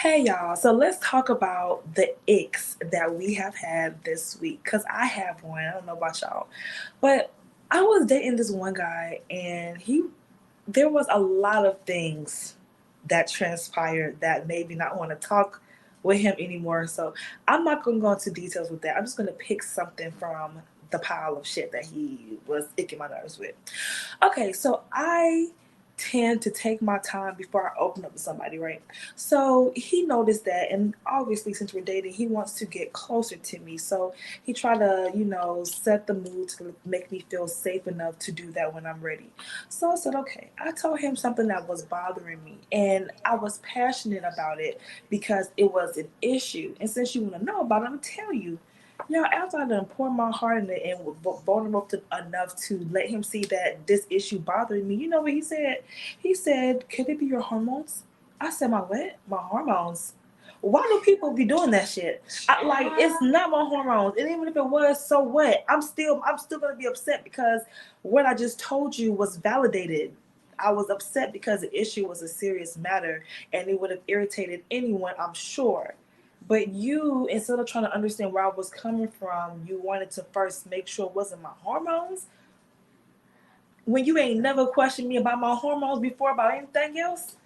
Hey y'all, so let's talk about the icks that we have had this week. Cause I have one. I don't know about y'all. But I was dating this one guy and there was a lot of things that transpired that made me not want to talk with him anymore. So I'm not gonna go into details with that. I'm just gonna pick something from the pile of shit that he was icking my nerves with. Okay, so I tend to take my time before I open up to somebody, right? So he noticed that, and obviously, since we're dating, he wants to get closer to me. So he tried to, set the mood to make me feel safe enough to do that when I'm ready. So I said, okay. I told him something that was bothering me, and I was passionate about it because it was an issue. And since you want to know about it, I'm gonna tell you. After I done poured my heart in it and was vulnerable enough to let him see that this issue bothered me, you know what he said? He said, "Could it be your hormones?" I said, "My what? My hormones? Why do people be doing that shit? It's not my hormones. And even if it was, so what? I'm still gonna be upset because what I just told you was validated. I was upset because the issue was a serious matter and it would have irritated anyone, I'm sure. But you, instead of trying to understand where I was coming from, you wanted to first make sure it wasn't my hormones when you ain't never questioned me about my hormones before about anything else.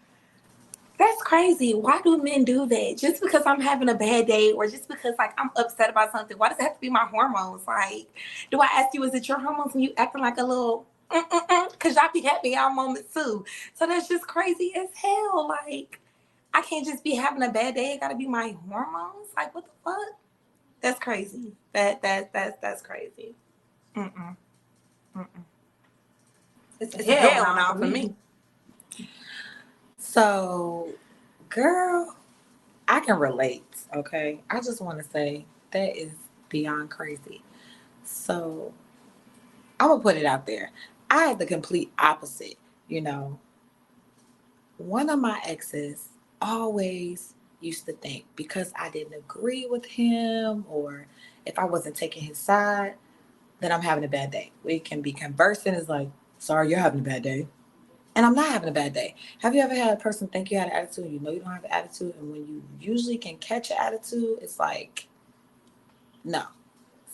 That's crazy. Why do men do that? Just because I'm having a bad day or just because like I'm upset about something, why does it have to be my hormones? Like, do I ask you, is it your hormones and you acting like a little because y'all be having y'all moments too. So that's just crazy as hell. Like, I can't just be having a bad day. It gotta be my hormones. Like, what the fuck? That's crazy. That's crazy. Mm-mm. Mm-mm. It's a hell no for me. So, girl, I can relate, okay? I just want to say that is beyond crazy. So, I'm going to put it out there. I had the complete opposite, you know. One of my exes always used to think because I didn't agree with him or if I wasn't taking his side, that I'm having a bad day. We can be conversing. It's like, sorry, you're having a bad day. And I'm not having a bad day. Have you ever had a person think you had an attitude and you know you don't have an attitude? And when you usually can catch an attitude, it's like, no.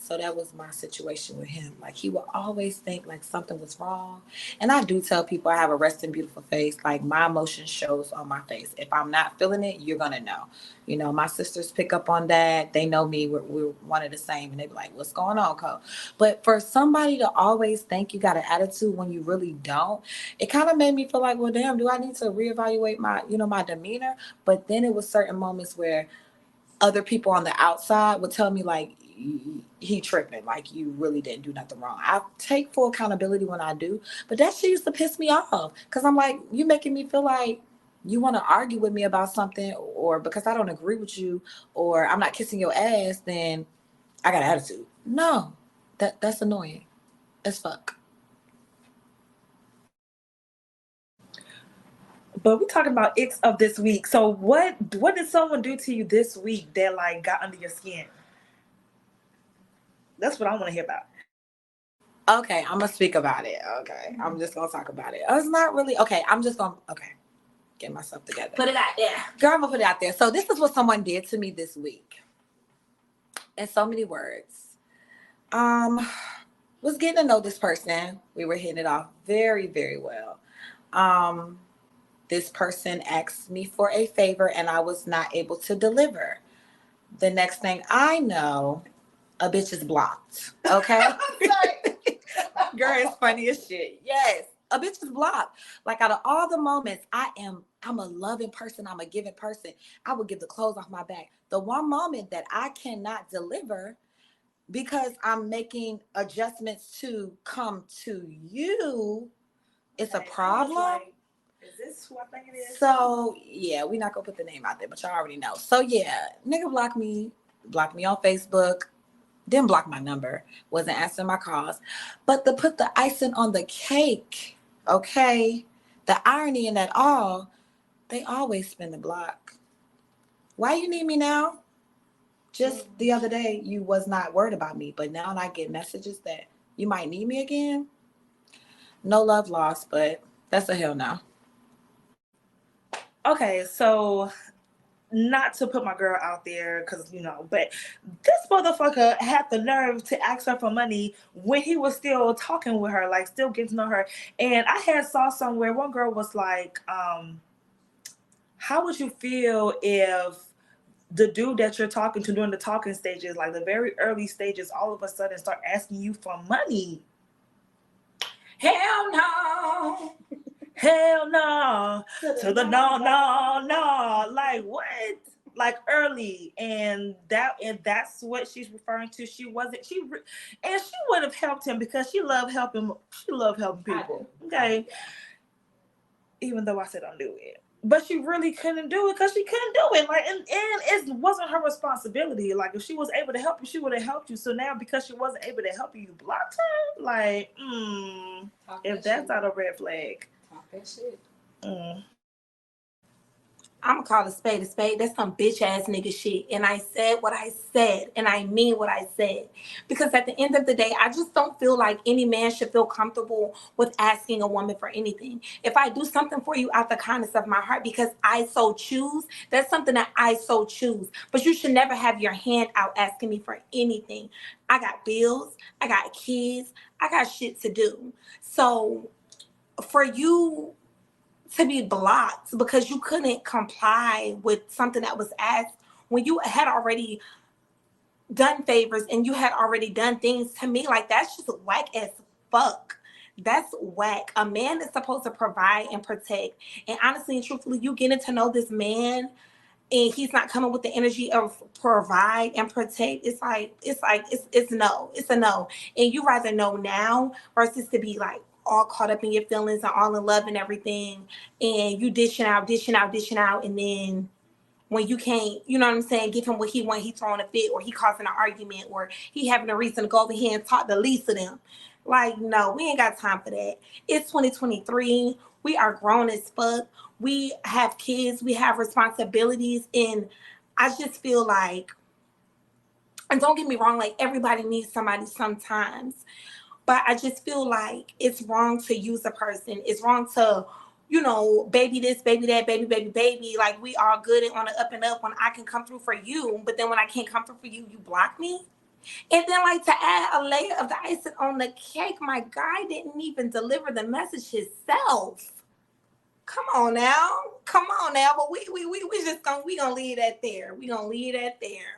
So that was my situation with him. Like he would always think like something was wrong. And I do tell people I have a resting beautiful face. Like my emotion shows on my face. If I'm not feeling it, you're gonna know. You know, my sisters pick up on that. They know me. We're one of the same. And they be like, what's going on, Cole? But for somebody to always think you got an attitude when you really don't, it kind of made me feel like, well, damn, do I need to reevaluate my demeanor? But then it was certain moments where other people on the outside would tell me like he tripping, like you really didn't do nothing wrong. I take full accountability when I do, but that shit used to piss me off because I'm like, you making me feel like you want to argue with me about something, or because I don't agree with you, or I'm not kissing your ass, then I got an attitude. No, that's annoying as fuck. But we're talking about icks of this week. So what did someone do to you this week that like got under your skin? That's what I want to hear about. Okay, I'm gonna speak about it. Okay, I'm just gonna talk about it. It's not really okay. I'm just gonna get myself together. Put it out there. Girl, I'm gonna put it out there. So this is what someone did to me this week. In so many words. Um, was getting to know this person. We were hitting it off very, very well. Um, this person asked me for a favor and I was not able to deliver. The next thing I know, a bitch is blocked. Okay. Girl, it's funny as shit. Yes. A bitch is blocked. Like out of all the moments, I'm a loving person. I'm a giving person. I would give the clothes off my back. The one moment that I cannot deliver because I'm making adjustments to come to you, it's a problem. Like, is this who I think it is? So yeah, we're not gonna put the name out there, but y'all already know. So yeah, nigga blocked me on Facebook, didn't block my number, wasn't answering my calls. But to put the icing on the cake, okay, the irony in that all, they always spin the block. Why you need me now? Just the other day, you was not worried about me, but now I get messages that you might need me again. No love lost, but that's a hell no. Okay, so not to put my girl out there, because but this motherfucker had the nerve to ask her for money when he was still talking with her, like still getting to know her. And I had saw somewhere one girl was like, how would you feel if the dude that you're talking to during the talking stages, like the very early stages, all of a sudden start asking you for money? Hell no. Hell no. To the no. Like what? Like early, and that's what she's referring to. She wasn't and she would have helped him because she loved helping. She loved helping people. Okay, even though I said don't do it, but she really couldn't do it because she couldn't do it. Like, and it wasn't her responsibility. Like, if she was able to help you, she would have helped you. So now because she wasn't able to help you, you blocked her. Like, if that's not a red flag. Talk that shit. I'm gonna call a spade a spade. That's some bitch ass nigga shit. And I said what I said, and I mean what I said. Because at the end of the day, I just don't feel like any man should feel comfortable with asking a woman for anything. If I do something for you out the kindness of my heart because I so choose, that's something that I so choose. But you should never have your hand out asking me for anything. I got bills, I got kids, I got shit to do. So for you to be blocked because you couldn't comply with something that was asked when you had already done favors and you had already done things, to me, like, that's just whack as fuck. That's whack. A man is supposed to provide and protect. And honestly and truthfully, you getting to know this man and he's not coming with the energy of provide and protect, it's no. It's a no. And you rather know now versus to be like all caught up in your feelings and all in love and everything, and you dishing out, and then when you can't, you know what I'm saying, give him what he want, he throwing a fit, or he causing an argument, or he having a reason to go over here and talk the least of them. Like, no, we ain't got time for that. It's 2023. We are grown as fuck. We have kids. We have responsibilities. And I just feel like, and don't get me wrong, like, everybody needs somebody sometimes. But I just feel like it's wrong to use a person. It's wrong to, baby this, baby that, baby. Like, we are good and on the up and up when I can come through for you. But then when I can't come through for you, you block me. And then, like, to add a layer of the icing on the cake, my guy didn't even deliver the message himself. Come on now. But we just gonna leave that there. We gonna leave that there.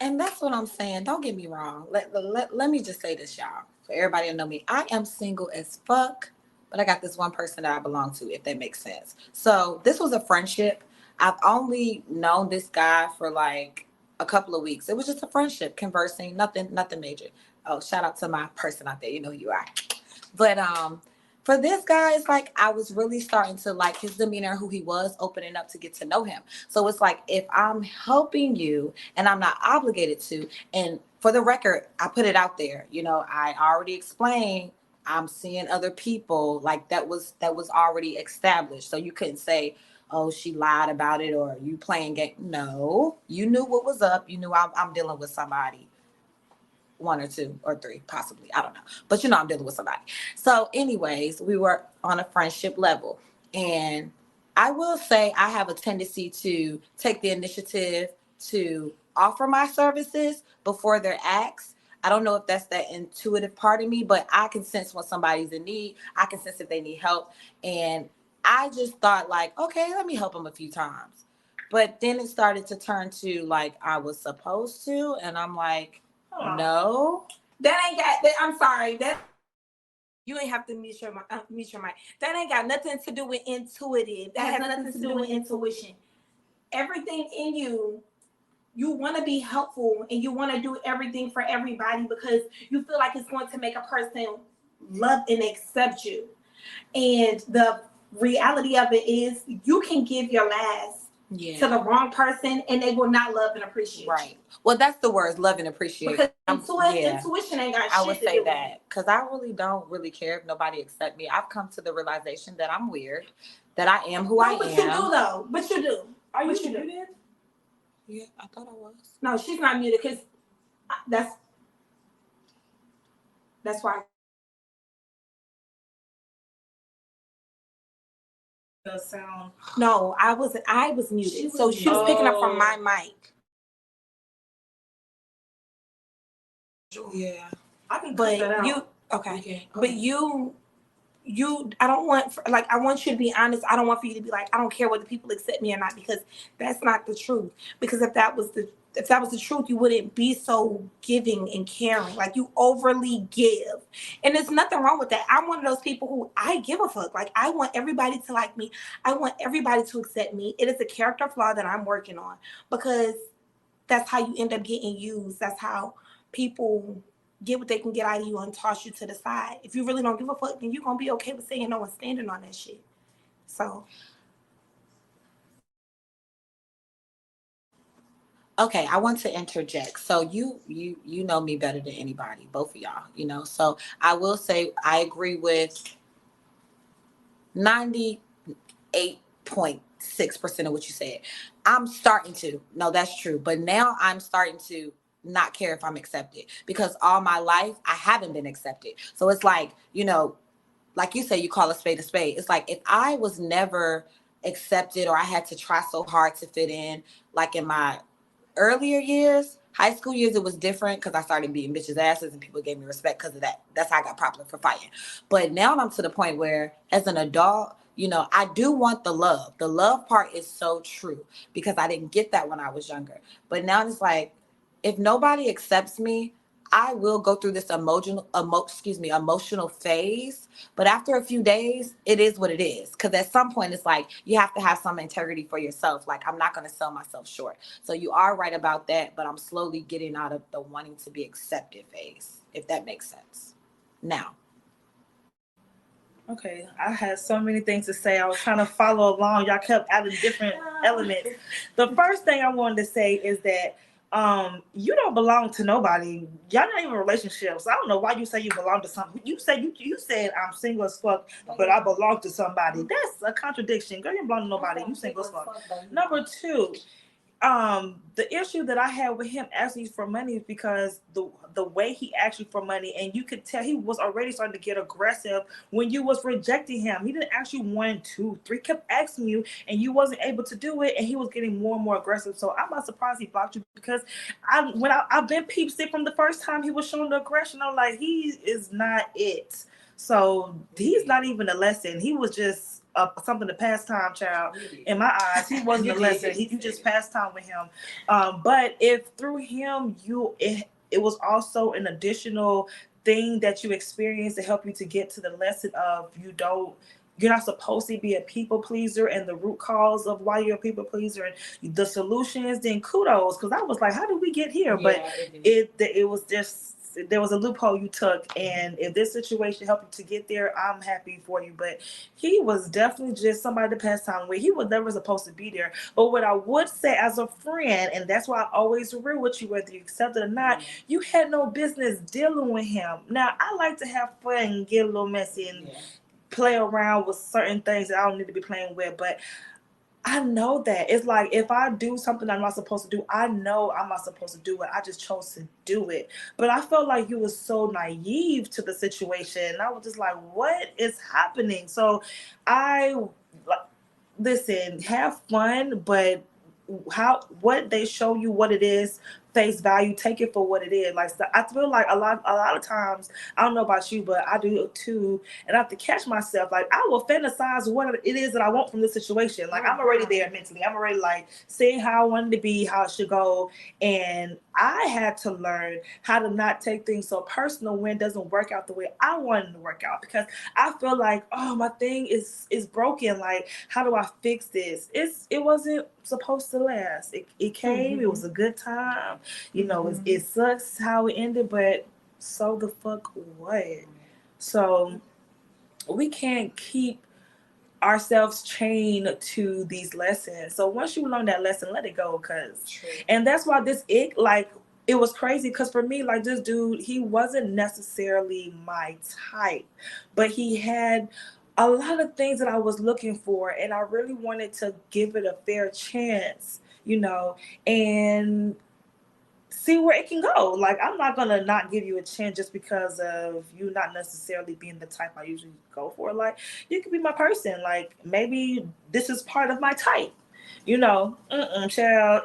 And that's what I'm saying. Don't get me wrong. Let me just say this, y'all. For everybody to know me, I am single as fuck, but I got this one person that I belong to, if that makes sense. So this was a friendship. I've only known this guy for like a couple of weeks. It was just a friendship, conversing, nothing major. Oh, shout out to my person out there. You know who you are. But for this guy, it's like I was really starting to like his demeanor, who he was, opening up to get to know him. So it's like, if I'm helping you and I'm not obligated to, and for the record, I put it out there, I already explained I'm seeing other people, like that was already established. So you couldn't say, oh, she lied about it, or you playing game. No, you knew what was up. You knew I'm dealing with somebody. One or two or three, possibly. I don't know. But I'm dealing with somebody. So anyways, we were on a friendship level. And I will say I have a tendency to take the initiative to offer my services before they're asked. I don't know if that's that intuitive part of me, but I can sense when somebody's in need. I can sense if they need help. And I just thought, like, okay, let me help them a few times. But then it started to turn to like I was supposed to. And I'm like, no, that ain't got. I'm sorry. That you ain't have to mute your mic. That ain't got nothing to do with intuitive. That has nothing to do with intuition. Everything in you, you want to be helpful and you want to do everything for everybody because you feel like it's going to make a person love and accept you. And the reality of it is, you can give your last to the wrong person and they will not love and appreciate you. Right. Well, that's the words, love and appreciate. Because intuition ain't got shit I would to say do that because I really don't really care if nobody accept me. I've come to the realization that I'm weird, that I am who I am. But you do though. But you do. Are you muted? Yeah, I thought I was. No, she's not muted because that's why The sound. No, I wasn't. I was muted. So she was picking up from my mic. Yeah. I can cut But that out. you okay. But you I don't want like I want you to be honest. I don't want for you to be like I don't care whether people accept me or not, because that's not the truth. Because if that was the truth, you wouldn't be so giving and caring. Like you overly give. And there's nothing wrong with that. I'm one of those people who I give a fuck. Like I want everybody to like me. I want everybody to accept me. It is a character flaw that I'm working on, because that's how you end up getting used. That's how people get what they can get out of you and toss you to the side. If you really don't give a fuck, then you're gonna be okay with saying no and standing on that shit. So Okay, I want to interject. So you know me better than anybody, both of y'all, you know. So I will say I agree with 98.6% of what you said. I'm starting to. No, that's true. But now I'm starting to not care if I'm accepted, because all my life I haven't been accepted. So it's like, you know, like you say, you call a spade a spade. It's like if I was never accepted, or I had to try so hard to fit in, like in my earlier years, high school years, it was different because I started beating bitches' asses and people gave me respect because of that. That's how I got popular for fighting. But now I'm to the point where, as an adult, you know, I do want the love. The love part is so true, because I didn't get that when I was younger. But now it's like, if nobody accepts me, I will go through this emotional phase. But after a few days, it is what it is. Because at some point, it's like you have to have some integrity for yourself. Like, I'm not going to sell myself short. So you are right about that. But I'm slowly getting out of the wanting to be accepted phase, if that makes sense. Now. Okay, I had so many things to say. I was trying to follow along. Y'all kept adding different elements. The first thing I wanted to say is that you don't belong to nobody. Y'all not even relationships. I don't know why you say you belong to something. You said I'm single as fuck, but I belong to somebody. That's a contradiction. Girl, you don't belong to nobody. You single as fuck. Number two, the issue that I had with him asking for money is because the way he asked you for money, and you could tell he was already starting to get aggressive when you was rejecting him. He didn't ask you one, two, three, kept asking you, and you wasn't able to do it, and he was getting more and more aggressive. So I'm not surprised he blocked you, because I've been peeped it from the first time he was showing the aggression. I'm like, he is not it. So he's not even a lesson. He was just something to pass time, child. In my eyes, he wasn't a lesson. You just passed time with him. But if through him it was also an additional thing that you experienced to help you to get to the lesson of you're not supposed to be a people pleaser, and the root cause of why you're a people pleaser and the solutions, then kudos. Because I was like, how did we get here? Yeah, but it was just, there was a loophole you took, and if this situation helped you to get there, I'm happy for you. But he was definitely just somebody to pass time with. He was never supposed to be there. But what I would say as a friend, and that's why I always agree with you, whether you accept it or not, you had no business dealing with him. Now, I like to have fun and get a little messy and play around with certain things that I don't need to be playing with, but I know that it's like if I do something I'm not supposed to do, I know I'm not supposed to do it. I just chose to do it. But I felt like you was so naive to the situation. I was just like, what is happening? So I listen, have fun, but what they show you what it is, face value, take it for what it is. Like, so I feel like a lot of times, I don't know about you, but I do too, and I have to catch myself. Like, I will fantasize what it is that I want from this situation. Like, I'm already there mentally. I'm already like seeing how I wanted to be, how it should go, and I had to learn how to not take things so personal when it doesn't work out the way I wanted to work out, because I feel like, oh, my thing is broken. Like, how do I fix this? It wasn't supposed to last. It came. It was a good time. You know, it sucks how it ended, but so the fuck what? So we can't keep ourselves chained to these lessons. So once you learn that lesson, let it go. And that's why this like, it was crazy, because for me, like, this dude, he wasn't necessarily my type, but he had a lot of things that I was looking for, and I really wanted to give it a fair chance, you know. And see where it can go. Like, I'm not gonna not give you a chance just because of you not necessarily being the type I usually go for. Like, you could be my person. Like, maybe this is part of my type. Child.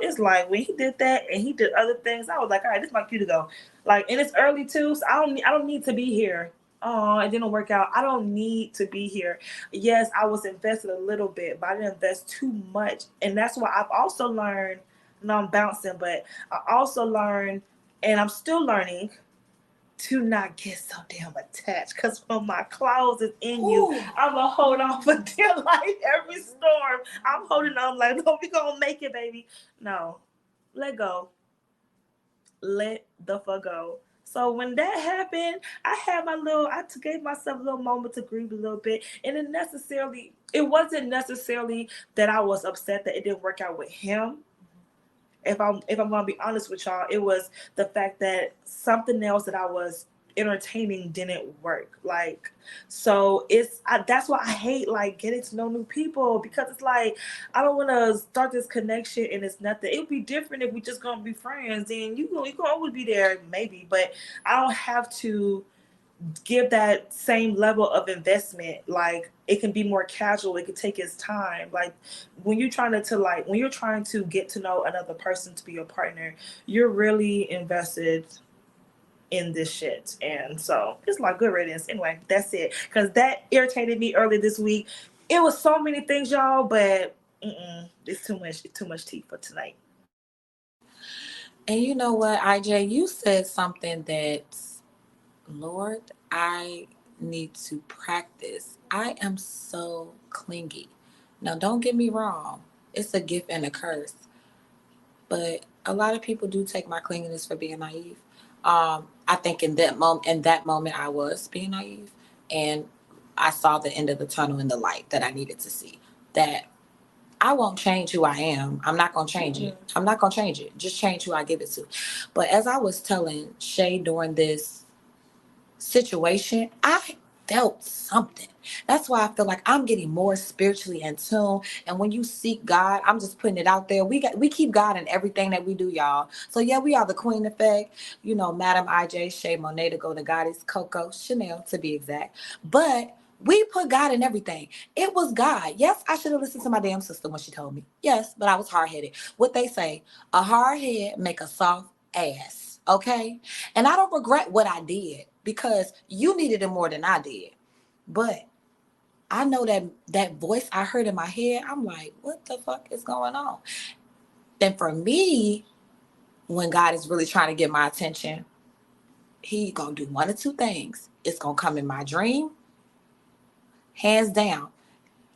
It's like when he did that and he did other things, I was like, all right, this might cue to go. Like, and it's early too, so I don't need to be here. Oh, it didn't work out. I don't need to be here. Yes, I was invested a little bit, but I didn't invest too much. And that's why I've also learned, no, I'm bouncing, but I also learned, and I'm still learning, to not get so damn attached. Because when my claws is in you, Ooh. I'm going to hold on for dear life every storm. I'm holding on like, no, we going to make it, baby. No, let go. Let the fuck go. So when that happened, I gave myself a little moment to grieve a little bit. And it wasn't necessarily that I was upset that it didn't work out with him. If I'm gonna be honest with y'all, it was the fact that something else that I was entertaining didn't work. Like, so that's why I hate like getting to know new people, because it's like I don't want to start this connection and it's nothing. It would be different if we just gonna be friends, and you can always be there maybe, but I don't have to give that same level of investment. Like, it can be more casual, it could take its time. Like, when you're trying to get to know another person to be your partner, you're really invested in this shit. And so it's like good riddance. Anyway, that's it, because that irritated me early this week. It was so many things, y'all, but it's too much tea for tonight. And you know what, IJ, you said something that, Lord, I need to practice. I am so clingy. Now, don't get me wrong, it's a gift and a curse, but a lot of people do take my clinginess for being naive. I think in that moment, I was being naive, and I saw the end of the tunnel and the light that I needed to see. That I won't change who I am. I'm not gonna change it. I'm not gonna change it. Just change who I give it to. But as I was telling Shay during this situation, I felt something. That's why I feel like I'm getting more spiritually in tune. And when you seek God, I'm just putting it out there. We keep God in everything that we do, y'all. So yeah, we are the Queen Effect. You know, Madam IJ, Shay, Monet to go to Goddess, Coco, Chanel to be exact. But we put God in everything. It was God. Yes, I should have listened to my damn sister when she told me. Yes, but I was hard headed. What they say, a hard head make a soft ass. Okay, and I don't regret what I did because you needed it more than I did. But I know that voice I heard in my head, I'm like, what the fuck is going on? Then for me, when God is really trying to get my attention, he gonna do one of two things. It's gonna come in my dream, hands down.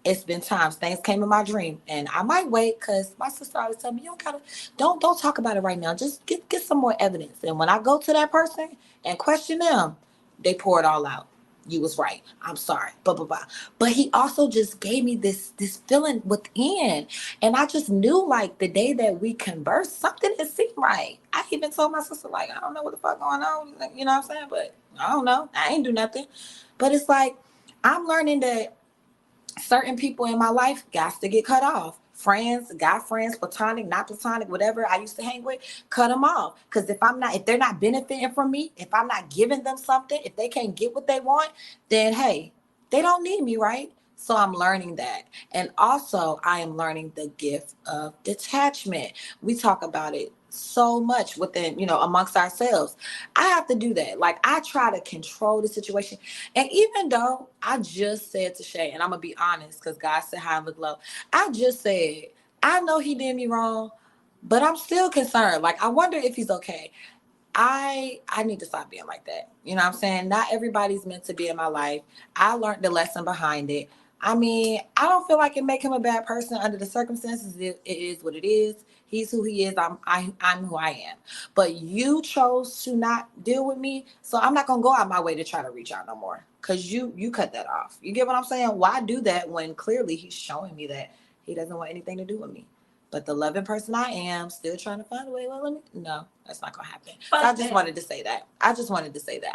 It's been times things came in my dream, and I might wait because my sister always tell me, you don't gotta, don't talk about it right now. Just get some more evidence. And when I go to that person and question them, they pour it all out. You was right. I'm sorry. Blah blah blah. But he also just gave me this feeling within, and I just knew like the day that we conversed, something didn't seem right. I even told my sister like, I don't know what the fuck going on. You know what I'm saying? But I don't know. I ain't do nothing. But it's like I'm learning that certain people in my life got to get cut off. Friends, guy friends, platonic, not platonic, whatever I used to hang with, cut them off. Because if they're not benefiting from me, if I'm not giving them something, if they can't get what they want, then hey, they don't need me, right? So I'm learning that. And also I am learning the gift of detachment. We talk about it so much within, amongst ourselves. I have to do that. Like I try to control the situation. And even though I just said to Shay, and I'm gonna be honest, because God said high and look low, I just said, I know he did me wrong, but I'm still concerned. Like I wonder if he's okay. I need to stop being like that. You know what I'm saying? Not everybody's meant to be in my life. I learned the lesson behind it. I mean, I don't feel like it make him a bad person under the circumstances. It is what it is. He's who he is. I'm who I am. But you chose to not deal with me, so I'm not gonna go out my way to try to reach out no more. Cause you cut that off. You get what I'm saying? Why do that when clearly he's showing me that he doesn't want anything to do with me? But the loving person I am, still trying to find a way. Well, no, that's not gonna happen. So I just wanted to say that.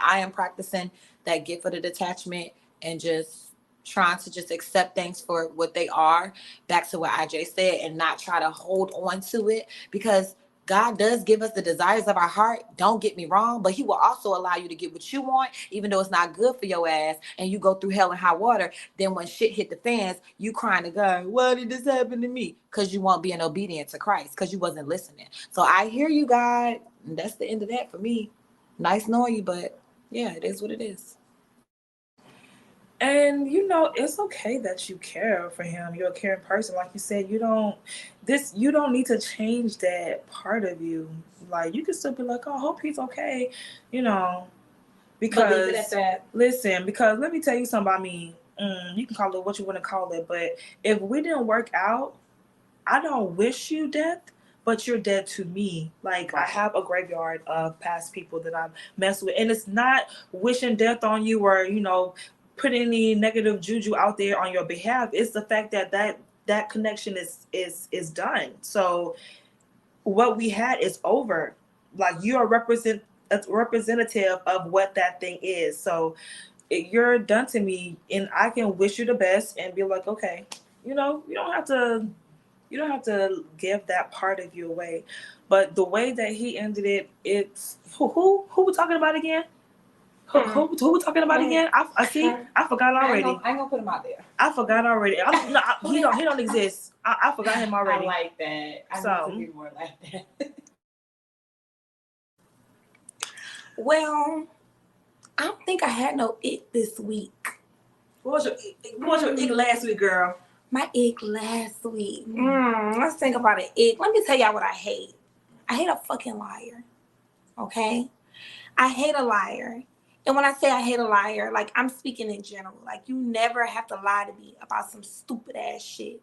I am practicing that gift of the detachment and just trying to just accept things for what they are. Back to what IJ said, and not try to hold on to it because God does give us the desires of our heart. Don't get me wrong, but he will also allow you to get what you want, even though it's not good for your ass, and you go through hell and high water. Then when shit hit the fans, you crying to God, why did this happen to me? Because you weren't being obedient to Christ, because you wasn't listening. So I hear you, God. And that's the end of that for me. Nice knowing you, but yeah, it is what it is. And it's okay that you care for him. You're a caring person. Like you said, you don't need to change that part of you. Like you can still be like, oh, I hope he's okay, you know. But leave it Because at that. listen, because let me tell you something about me. You can call it what you want to call it, but if we didn't work out, I don't wish you death, but you're dead to me. Like I Right. have a graveyard of past people that I've messed with, and it's not wishing death on you or put any negative juju out there on your behalf. It's the fact that that connection is done. So what we had is over. Like you are a representative of what that thing is. So you're done to me, and I can wish you the best and be like, okay, you don't have to give that part of you away. But the way that he ended it, it's who we talking about again? Who we talking about again? I see. I forgot already. I ain't gonna put him out there. I forgot already. He don't exist. I forgot him already. I like that. I need to be more like that. Well, I don't think I had no ick this week. What was your ick last week, girl? My ick last week. Let's think about an ick. Let me tell y'all what I hate. I hate a fucking liar. Okay? I hate a liar. And when I say I hate a liar, like I'm speaking in general. Like you never have to lie to me about some stupid ass shit.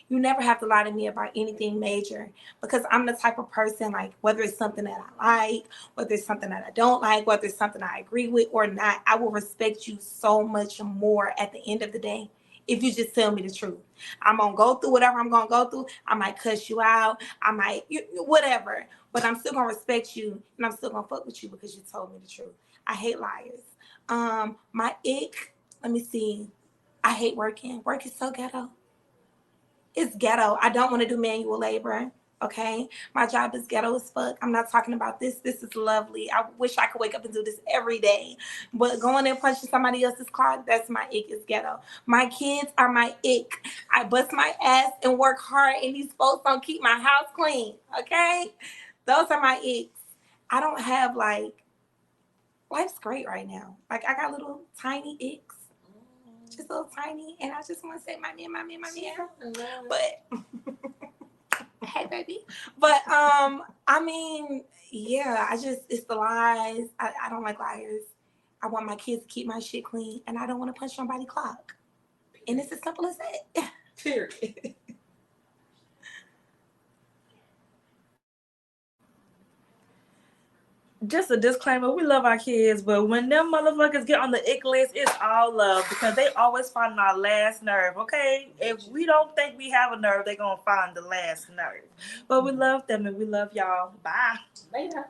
You never have to lie to me about anything major, because I'm the type of person, like whether it's something that I like, whether it's something that I don't like, whether it's something I agree with or not, I will respect you so much more at the end of the day if you just tell me the truth. I'm going to go through whatever I'm going to go through. I might cuss you out. I might, whatever. But I'm still going to respect you, and I'm still going to fuck with you because you told me the truth. I hate liars. My ick, let me see. I hate working. Work is so ghetto. It's ghetto. I don't want to do manual labor. Okay. My job is ghetto as fuck. I'm not talking about this. This is lovely. I wish I could wake up and do this every day. But going and punching somebody else's car, that's my ick, is ghetto. My kids are my ick. I bust my ass and work hard, and these folks don't keep my house clean. Okay. Those are my icks. I don't have life's great right now. Like I got little tiny icks. Just a little tiny, and I just want to say my man. But hey, baby. But I mean, yeah, it's the lies. I don't like liars. I want my kids to keep my shit clean, and I don't want to punch nobody's clock. And it's as simple as that. Period. Just a disclaimer, we love our kids, but when them motherfuckers get on the ick list, it's all love because they always find our last nerve, okay? If we don't think we have a nerve, they're going to find the last nerve. But we love them and we love y'all. Bye. Later.